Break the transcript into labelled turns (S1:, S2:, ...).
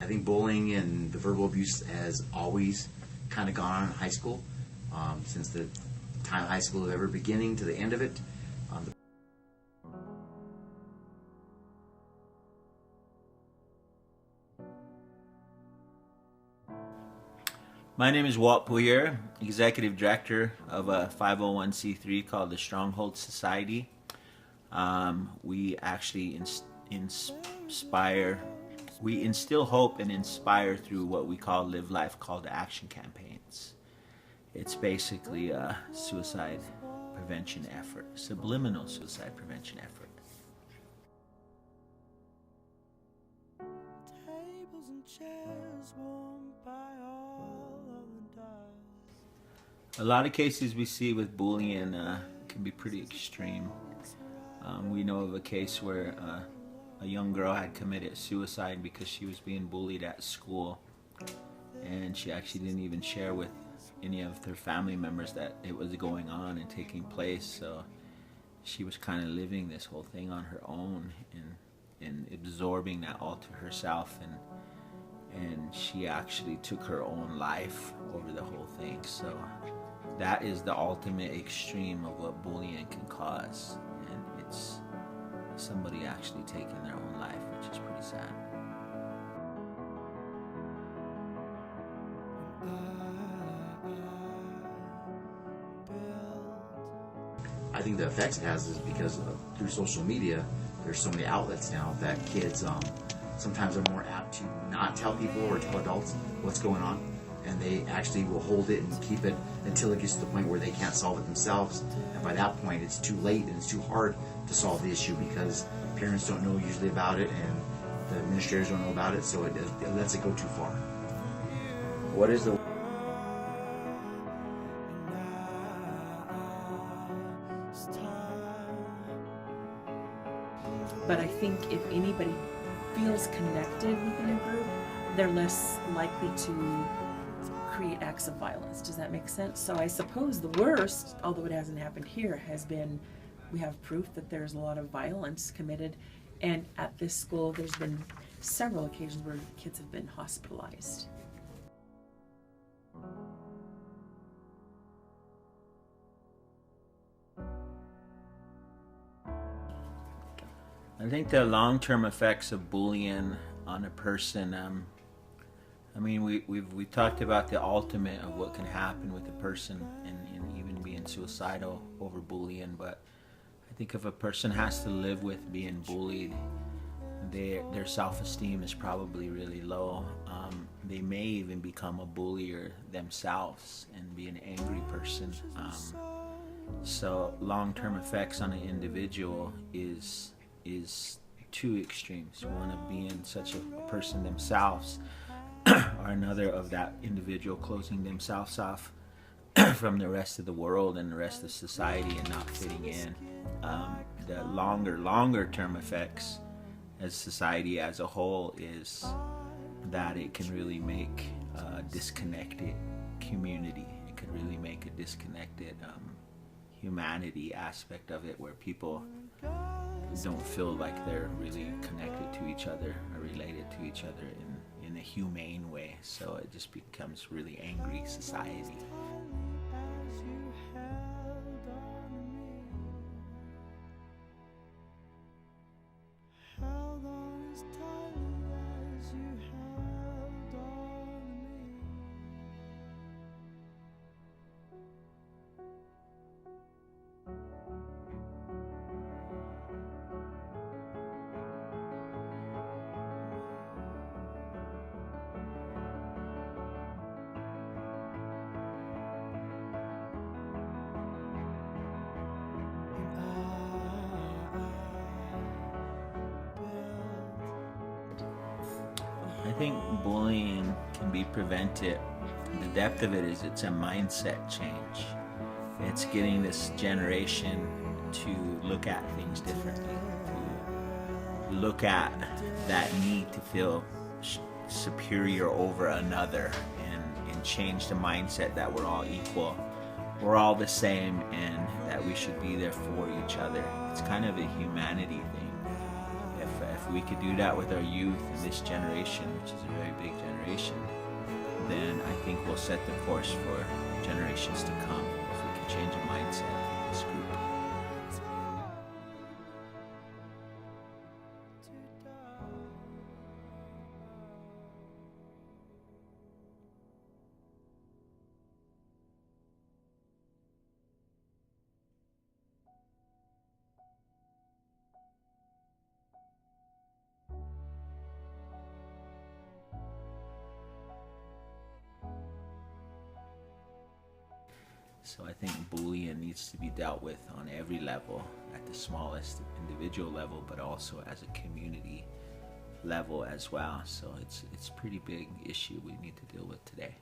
S1: I think bullying and the verbal abuse has always kind of gone on in high school, since the time high school is ever beginning to the end of it.
S2: My name is Walt, Pourier, Executive Director of a 501c3 called the Stronghold Society. We actually instill hope and inspire through what we call Live Life Call to Action campaigns. It's basically a suicide prevention effort, subliminal suicide prevention effort.
S3: Tables and chairs warmed by all of the dust.
S2: A lot of cases we see with bullying can be pretty extreme. We know of a case where a young girl had committed suicide because she was being bullied at school, and she actually didn't even share with any of her family members that it was going on and taking place. So she was kind of living this whole thing on her own and absorbing that all to herself, and she actually took her own life over the whole thing. So that is the ultimate extreme of what bullying can cause, and it's somebody actually taking their own life, which is pretty sad.
S1: I think the effects it has is because through social media, there's so many outlets now that kids sometimes are more apt to not tell people or tell adults what's going on, and they actually will hold it and keep it until it gets to the point where they can't solve it themselves. And by that point, it's too late and it's too hard to solve the issue because parents don't know usually about it and the administrators don't know about it, so it lets it go too far. What is the
S4: But I think if anybody feels connected within a group, they're less likely to create acts of violence. Does that make sense? So I suppose the worst, although it hasn't happened here, has been we have proof that there's a lot of violence committed, and at this school there's been several occasions where kids have been hospitalized.
S2: I think the long-term effects of bullying on a person, I mean, we talked about the ultimate of what can happen with a person and even being suicidal over bullying, but I think if a person has to live with being bullied, their self-esteem is probably really low. They may even become a bullier themselves and be an angry person. So long-term effects on an individual is two extremes. One of being such a person themselves, or another of that individual closing themselves off from the rest of the world and the rest of society and not fitting in. The longer term effects as society as a whole is that it can really make a disconnected community. It can really make a disconnected humanity aspect of it, where people don't feel like they're really connected to each other or related to each other in a humane way. So it just becomes really angry society.
S3: As you held on to me, held on as tightly as you held on to me.
S2: I think bullying can be prevented. The depth of it is it's a mindset change. It's getting this generation to look at things differently, to look at that need to feel superior over another, and change the mindset that we're all equal, we're all the same, and that we should be there for each other. It's kind of a humanity thing. If we could do that with our youth in this generation, which is a very big generation, then I think we'll set the course for generations to come if we can change the mindset of this group. So I think bullying needs to be dealt with on every level, at the smallest individual level, but also as a community level as well. So it's a pretty big issue we need to deal with today.